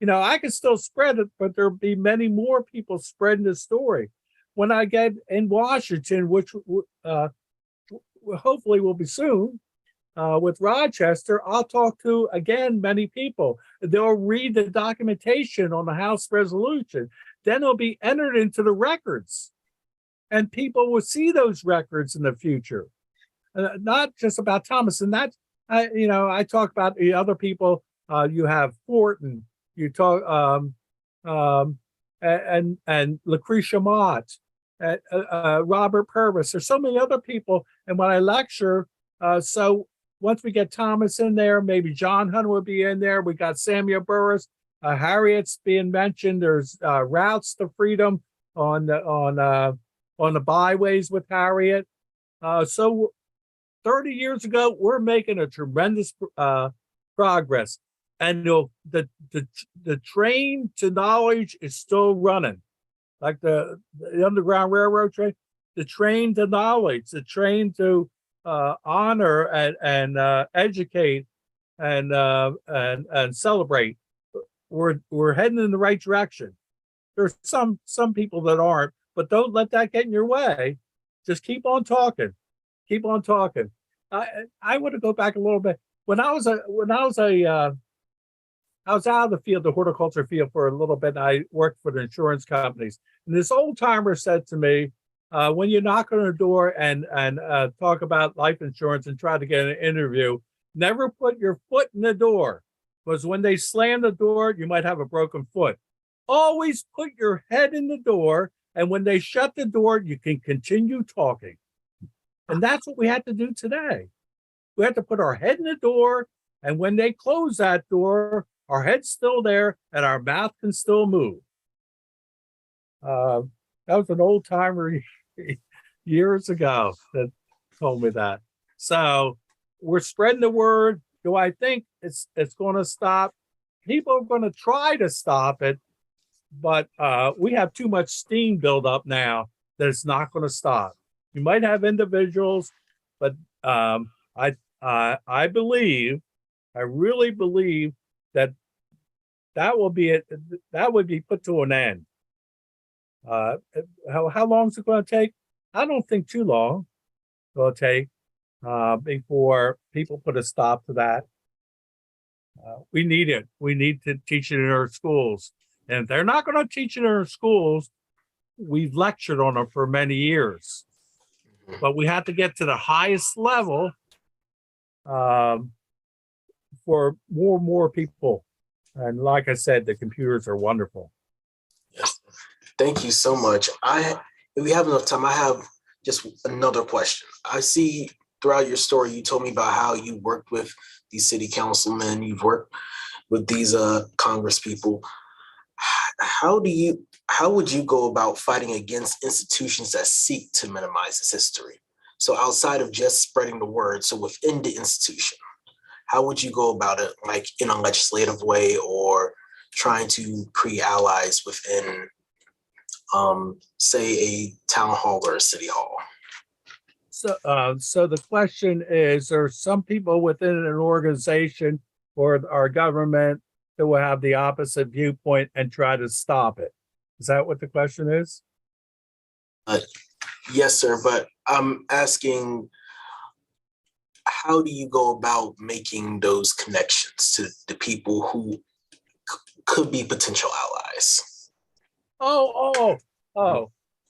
[SPEAKER 2] can still spread it, but there'll be many more people spreading the story. When I get in Washington, which hopefully will be soon, with Rochester, I'll talk to, again, many people. They'll read the documentation on the House resolution. Then it'll be entered into the records. And people will see those records in the future. Not just about Thomas. And that, I talk about the other people. You have Fortin. You talk, and Lucretia Mott, Robert Purvis. There's so many other people. And when I lecture, so once we get Thomas in there, maybe John Hunter will be in there. We got Samuel Burris, Harriet's being mentioned. There's Routes to Freedom on the byways with Harriet. So 30 years ago, we're making a tremendous progress, and the train to knowledge is still running, like the Underground Railroad train. The train to knowledge, the train to honor and educate and celebrate. We're heading in the right direction. There's some people that aren't, but don't let that get in your way. Just keep on talking. Keep on talking. I want to go back a little bit. When I was out of the field, the horticulture field, for a little bit, and I worked for the insurance companies. And this old timer said to me, when you knock on a door and talk about life insurance and try to get an interview, never put your foot in the door, because when they slam the door, you might have a broken foot. Always put your head in the door, and when they shut the door, you can continue talking. And that's what we had to do today. We had to put our head in the door, and when they close that door, our head's still there and our mouth can still move. That was an old timer years ago that told me that. So we're spreading the word. Do I think it's going to stop? People are going to try to stop it, but we have too much steam build up now that it's not going to stop. You might have individuals, but I believe, I really believe that would be put to an end. How long is it going to take? I don't think too long it will take before people put a stop to that. We need it. We need to teach it in our schools. And if they're not going to teach it in our schools, we've lectured on it for many years. But we have to get to the highest level for more and more people. And like I said, the computers are wonderful.
[SPEAKER 3] Yes. Thank you so much. If we have enough time, I have just another question. I see throughout your story, you told me about how you worked with these city councilmen, you've worked with these Congress people. How would you go about fighting against institutions that seek to minimize its history? So outside of just spreading the word, so within the institution, how would you go about it, like in a legislative way or trying to create allies within, say, a town hall or a city hall?
[SPEAKER 2] So the question is, there are some people within an organization or our government that will have the opposite viewpoint and try to stop it. Is that what the question is?
[SPEAKER 3] Yes, sir. But I'm asking, how do you go about making those connections to the people who could be potential allies?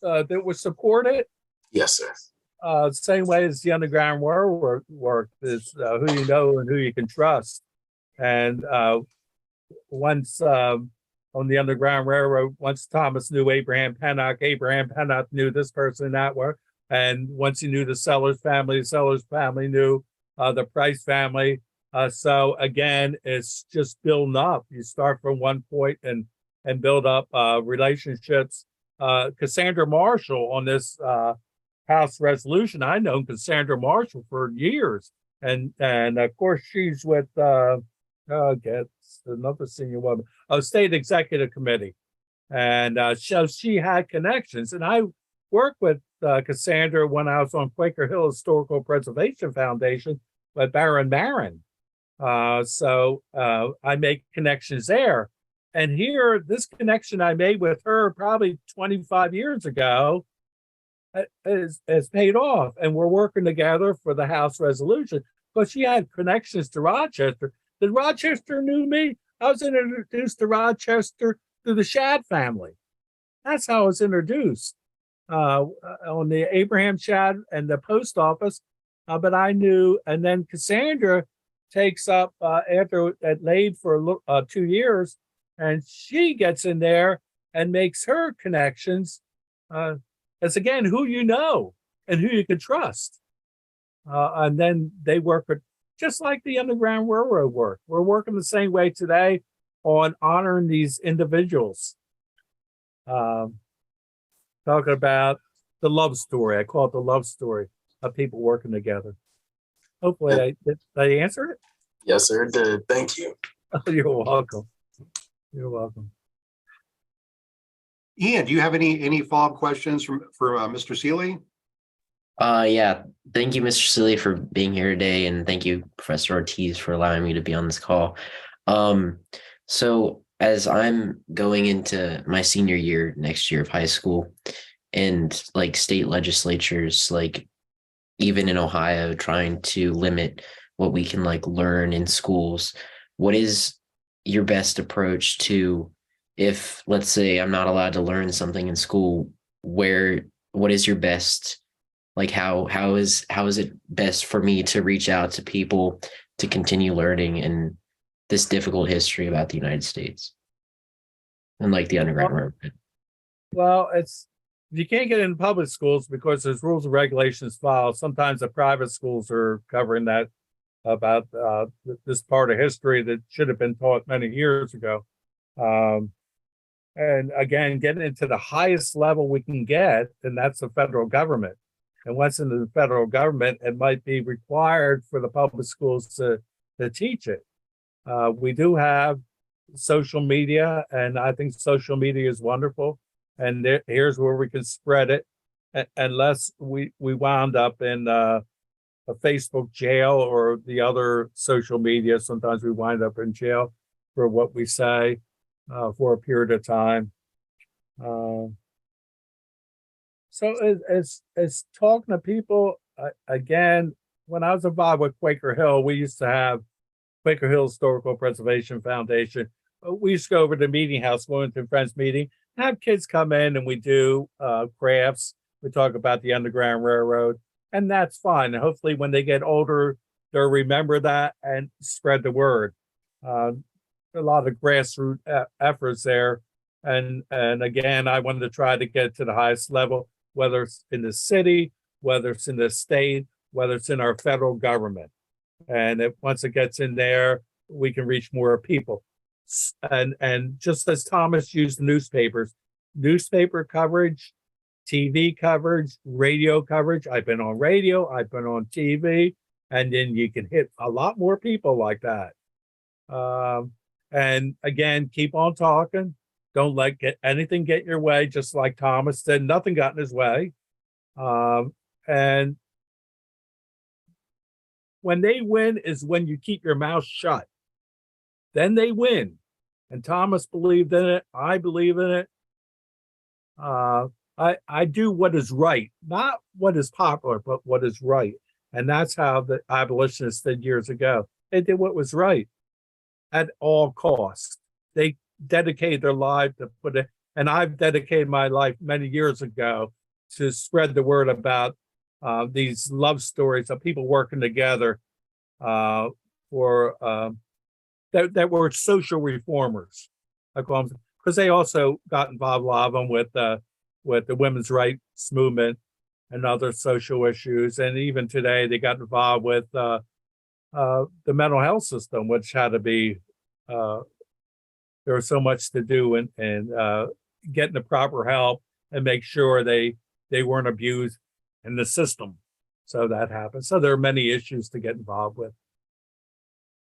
[SPEAKER 2] That would support it?
[SPEAKER 3] Yes, sir.
[SPEAKER 2] Same way as the Underground Railroad work is who you know and who you can trust. And once on the Underground Railroad, once Thomas knew Abraham Pennock knew this person that way. And once he knew the Sellers family knew the Price family. So again, it's just building up. You start from one point and build up relationships. Cassandra Marshall on this House resolution, I know Cassandra Marshall for years. And of course, she's with another senior woman, State Executive Committee. And so she had connections. And I worked with Cassandra when I was on Quaker Hill Historical Preservation Foundation with Baron Marin. So I make connections there. And here, this connection I made with her probably 25 years ago has paid off. And we're working together for the House resolution. But she had connections to Rochester. Did Rochester knew me? I was introduced to Rochester through the Shad family. That's how I was introduced on the Abraham Shad and the post office. But I knew, and then Cassandra takes up after it laid for 2 years, and she gets in there and makes her connections. It's again who you know and who you can trust. And then they work with, just like the Underground Railroad work. We're working the same way today on honoring these individuals. Talking about the love story. I call it the love story of people working together. Hopefully did I answer it?
[SPEAKER 3] Yes, sir, it did. Thank you.
[SPEAKER 2] Oh, you're welcome. You're welcome.
[SPEAKER 1] Ian, do you have any follow-up questions for Mr. Seeley?
[SPEAKER 4] Yeah. Thank you, Mr. Seeley, for being here today, and thank you, Professor Ortiz, for allowing me to be on this call. So as I'm going into my senior year next year of high school, and like state legislatures, like even in Ohio, trying to limit what we can like learn in schools, what is your best approach to, if let's say I'm not allowed to learn something in school, what is your best, like how is it best for me to reach out to people to continue learning in this difficult history about the United States and like the Underground Railroad?
[SPEAKER 2] Well, you can't get in public schools because there's rules and regulations filed. Sometimes the private schools are covering that about this part of history that should have been taught many years ago. And again, getting into the highest level we can get, and that's the federal government. And once into the federal government, it might be required for the public schools to teach it. We do have social media, and I think social media is wonderful. And here's where we can spread it, unless we wound up in a Facebook jail or the other social media. Sometimes we wind up in jail for what we say for a period of time. So it's talking to people. Again, when I was involved with Quaker Hill, we used to have Quaker Hill Historical Preservation Foundation. We used to go over to the meeting house, Wilmington Friends meeting, have kids come in, and we do crafts. We talk about the Underground Railroad, and that's fine. And hopefully when they get older, they'll remember that and spread the word. A lot of grassroots efforts there. And again, I wanted to try to get to the highest level, whether it's in the city, whether it's in the state, whether it's in our federal government. And once it gets in there, we can reach more people. And just as Thomas used newspapers, newspaper coverage, TV coverage, radio coverage. I've been on radio, I've been on TV, and then you can hit a lot more people like that. And again, keep on talking. Don't let anything get in your way, just like Thomas said, nothing got in his way. And when they win is when you keep your mouth shut. Then they win. And Thomas believed in it. I believe in it. I do what is right, not what is popular, but what is right. And that's how the abolitionists did years ago. They did what was right at all costs. They dedicated their life to put it, and I've dedicated my life many years ago to spread the word about these love stories of people working together for that were social reformers. I call them, because they also got involved, a lot of them, with the women's rights movement and other social issues. And even today, they got involved with the mental health system, which had to be, there was so much to do in getting the proper help and make sure they weren't abused in the system. So that happened. So there are many issues to get involved with.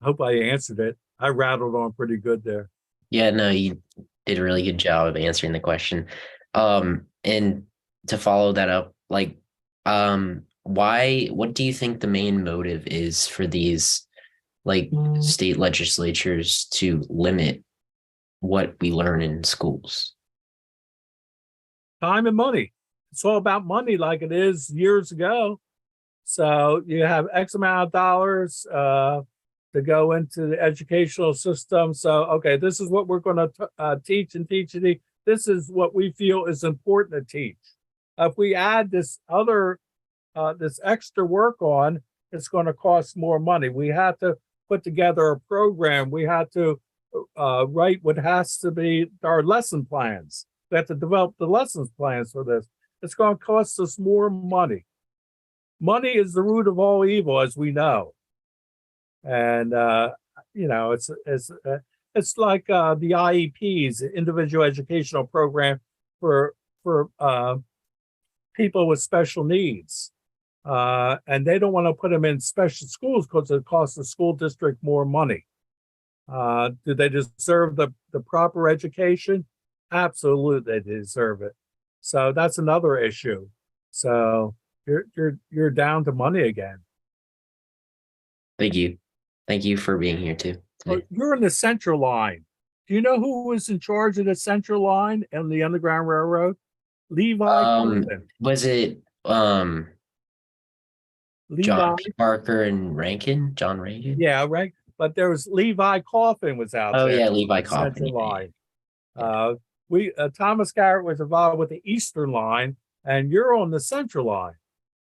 [SPEAKER 2] I hope I answered it. I rattled on pretty good there.
[SPEAKER 4] Yeah, no, you did a really good job of answering the question. And to follow that up, like, what do you think the main motive is for these like state legislatures to limit what we learn in schools?
[SPEAKER 2] Time and money. It's all about money, like it is years ago. So you have X amount of dollars to go into the educational system. So, okay, this is what we're going to teach and teach. This is what we feel is important to teach. If we add this other, this extra work on, it's going to cost more money. We have to put together a program. We have to write what has to be our lesson plans. We have to develop the lessons plans for this. It's going to cost us more money. Money is the root of all evil, as we know. And you know, it's like the IEPs, individual educational program for people with special needs, and they don't want to put them in special schools because it costs the school district more money. Do they deserve the proper education? Absolutely, they deserve it. So that's another issue. So you're down to money again.
[SPEAKER 4] Thank you. Thank you for being here too.
[SPEAKER 2] Well, you're in the Central Line. Do you know who was in charge of the Central Line and the Underground Railroad? Levi Coffin.
[SPEAKER 4] Was it
[SPEAKER 2] Levi,
[SPEAKER 4] John P. Parker and Rankin? John Rankin?
[SPEAKER 2] yeah, right. But there was Levi Coffin was out
[SPEAKER 4] Oh
[SPEAKER 2] there.
[SPEAKER 4] yeah, Levi
[SPEAKER 2] the
[SPEAKER 4] Coffin.
[SPEAKER 2] Central
[SPEAKER 4] Yeah.
[SPEAKER 2] Line. Thomas Garrett was involved with the Eastern Line, and you're on the Central Line.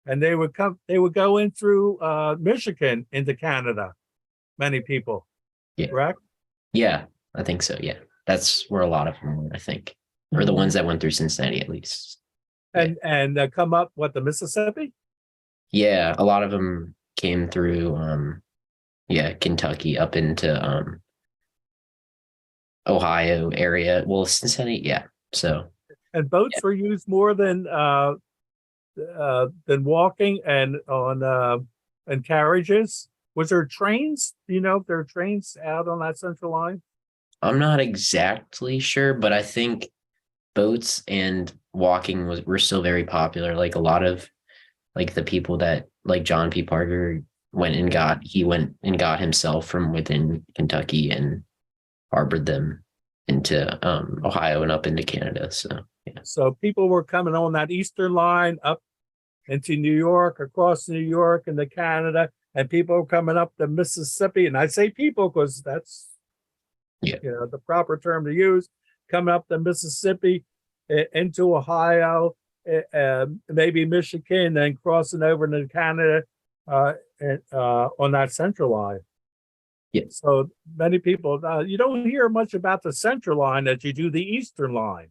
[SPEAKER 2] And they would go in through Michigan into Canada. Many people,
[SPEAKER 4] Yeah.
[SPEAKER 2] correct?
[SPEAKER 4] Yeah, I think so. Yeah, that's where a lot of them were, I think, or the ones that went through Cincinnati at least.
[SPEAKER 2] And come up the Mississippi?
[SPEAKER 4] Yeah, a lot of them came through Kentucky up into Ohio area. Well, Cincinnati, yeah. So
[SPEAKER 2] And boats were used more than walking and on and carriages. Was there trains? Do you know if there are trains out on that Central Line?
[SPEAKER 4] I'm not exactly sure, but I think boats and walking were still very popular. Like a lot of like the people that like John P. Parker went and got himself from within Kentucky and harbored them into Ohio and up into Canada. So yeah.
[SPEAKER 2] So people were coming on that Eastern Line up into New York, across New York into Canada, and people were coming up the Mississippi. And I say people because that's the proper term to use. Coming up the Mississippi into Ohio, maybe Michigan, then crossing over into Canada on that Central Line.
[SPEAKER 4] Yeah.
[SPEAKER 2] So many people, you don't hear much about the Central Line as you do the Eastern Line.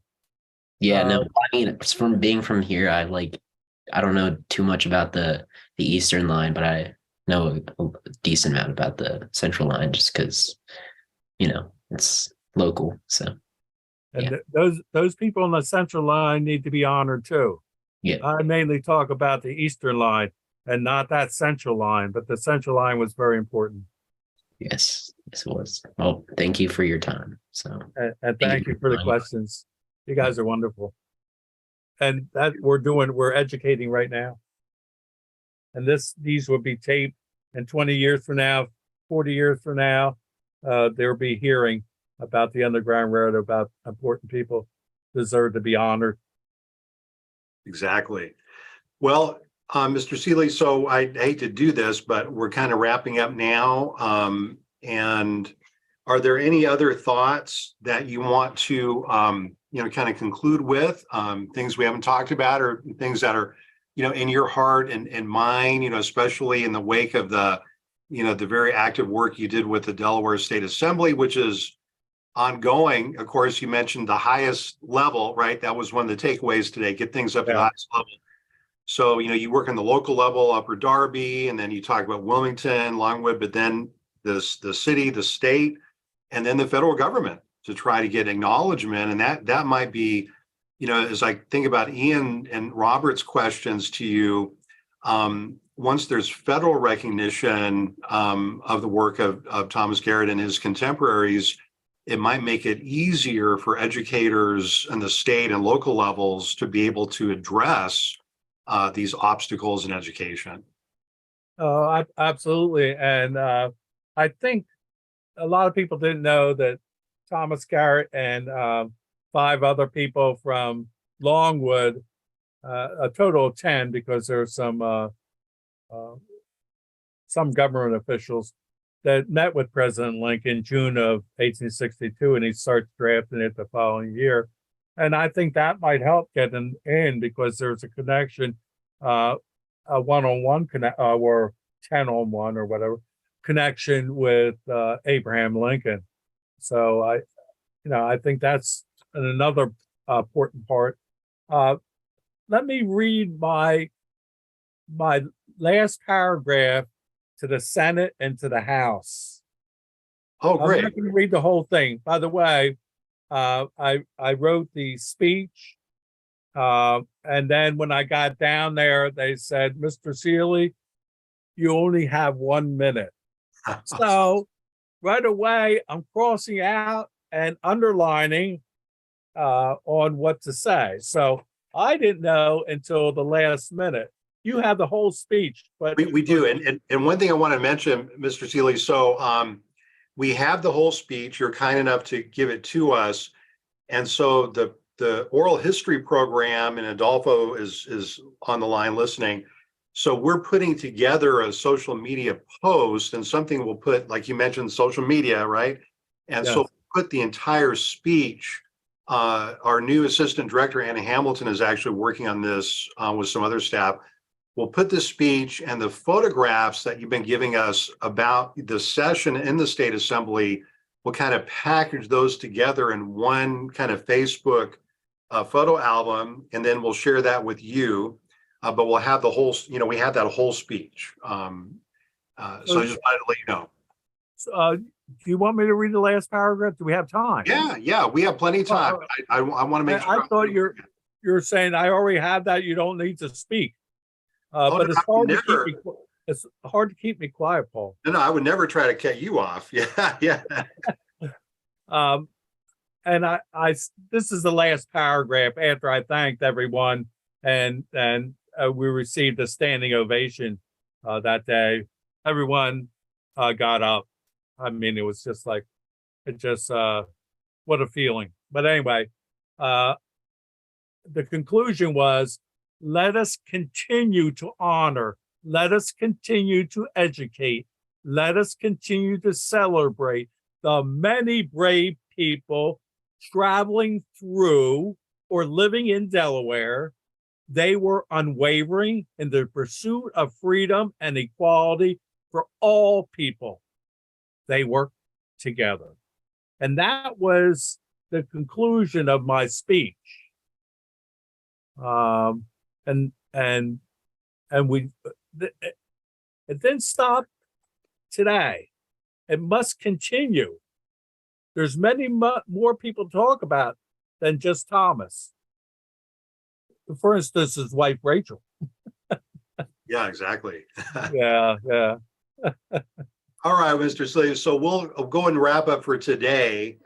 [SPEAKER 4] Yeah, no, I mean, it's from being from here, I don't know too much about the Eastern Line, but I know a decent amount about the Central Line just because, it's local. So,
[SPEAKER 2] and those people on the Central Line need to be honored too.
[SPEAKER 4] Yeah.
[SPEAKER 2] I mainly talk about the Eastern Line and not that Central Line, but the Central Line was very important.
[SPEAKER 4] Yes, it was. Well, thank you for your time. So,
[SPEAKER 2] And thank you for the questions. You guys are wonderful. And that we're educating right now. And these will be taped, and 20 years from now, 40 years from now, there'll be hearing about the Underground Railroad, about important people deserve to be honored.
[SPEAKER 1] Exactly. Well, Mr. Seeley, so I hate to do this, but we're kind of wrapping up now. And are there any other thoughts that you want to, kind of conclude with, things we haven't talked about, or things that are, in your heart and mind, especially in the wake of the very active work you did with the Delaware State Assembly, which is ongoing. Of course, you mentioned the highest level, right? That was one of the takeaways today, get things up to the highest level. So, you work on the local level, Upper Darby, and then you talk about Wilmington, Longwood, but then the city, the state, and then the federal government to try to get acknowledgement. And that might be, as I think about Ian and Robert's questions to you, once there's federal recognition of the work of Thomas Garrett and his contemporaries, it might make it easier for educators in the state and local levels to be able to address these obstacles in education.
[SPEAKER 2] Oh, absolutely. And I think a lot of people didn't know that Thomas Garrett and 5 other people from Longwood, a total of 10, because there's some government officials that met with President Lincoln June of 1862, and he starts drafting it the following year. And I think that might help get in because there's a connection, a one-on-one or 10-on-1 or whatever connection with Abraham Lincoln. So I think that's another important part. Let me read my last paragraph to the Senate and to the House.
[SPEAKER 1] Oh,
[SPEAKER 2] I'm
[SPEAKER 1] great.
[SPEAKER 2] not going to read the whole thing. By the way, I wrote the speech, and then when I got down there, they said, "Mr. Seeley, you only have 1 minute." So right away, I'm crossing out and underlining on what to say. So I didn't know until the last minute. You have the whole speech, but
[SPEAKER 1] We do. And one thing I want to mention, Mr. Seeley, so we have the whole speech. You're kind enough to give it to us. And so the oral history program, and Adolfo is on the line listening. So we're putting together a social media post, and something we'll put, like you mentioned, social media, right? And
[SPEAKER 2] Yes.
[SPEAKER 1] so put the entire speech. Our new assistant director, Anna Hamilton, is actually working on this with some other staff. We'll put the speech and the photographs that you've been giving us about the session in the State Assembly. We'll kind of package those together in one kind of Facebook photo album, and then we'll share that with you. But we'll have the whole, we have that whole speech. So I just wanted to let you know.
[SPEAKER 2] do you want me to read the last paragraph? Do we have time?
[SPEAKER 1] Yeah, we have plenty of time. I want to make sure.
[SPEAKER 2] I thought you're saying I already have that. You don't need to speak. But
[SPEAKER 1] no,
[SPEAKER 2] it's hard to keep me quiet, Paul.
[SPEAKER 1] No, I would never try to cut you off. Yeah.
[SPEAKER 2] And this is the last paragraph after I thanked everyone, and we received a standing ovation that day. Everyone got up. I mean, it was just like, what a feeling. But anyway, the conclusion was, let us continue to honor, let us continue to educate, let us continue to celebrate the many brave people traveling through or living in Delaware. They were unwavering in their pursuit of freedom and equality for all people. They worked together. And that was the conclusion of my speech. It didn't stop today. It must continue. There's many more people to talk about than just Thomas. For instance, his wife, Rachel.
[SPEAKER 1] Yeah, exactly.
[SPEAKER 2] Yeah.
[SPEAKER 1] All right, Mr. Slade. So we'll go and wrap up for today.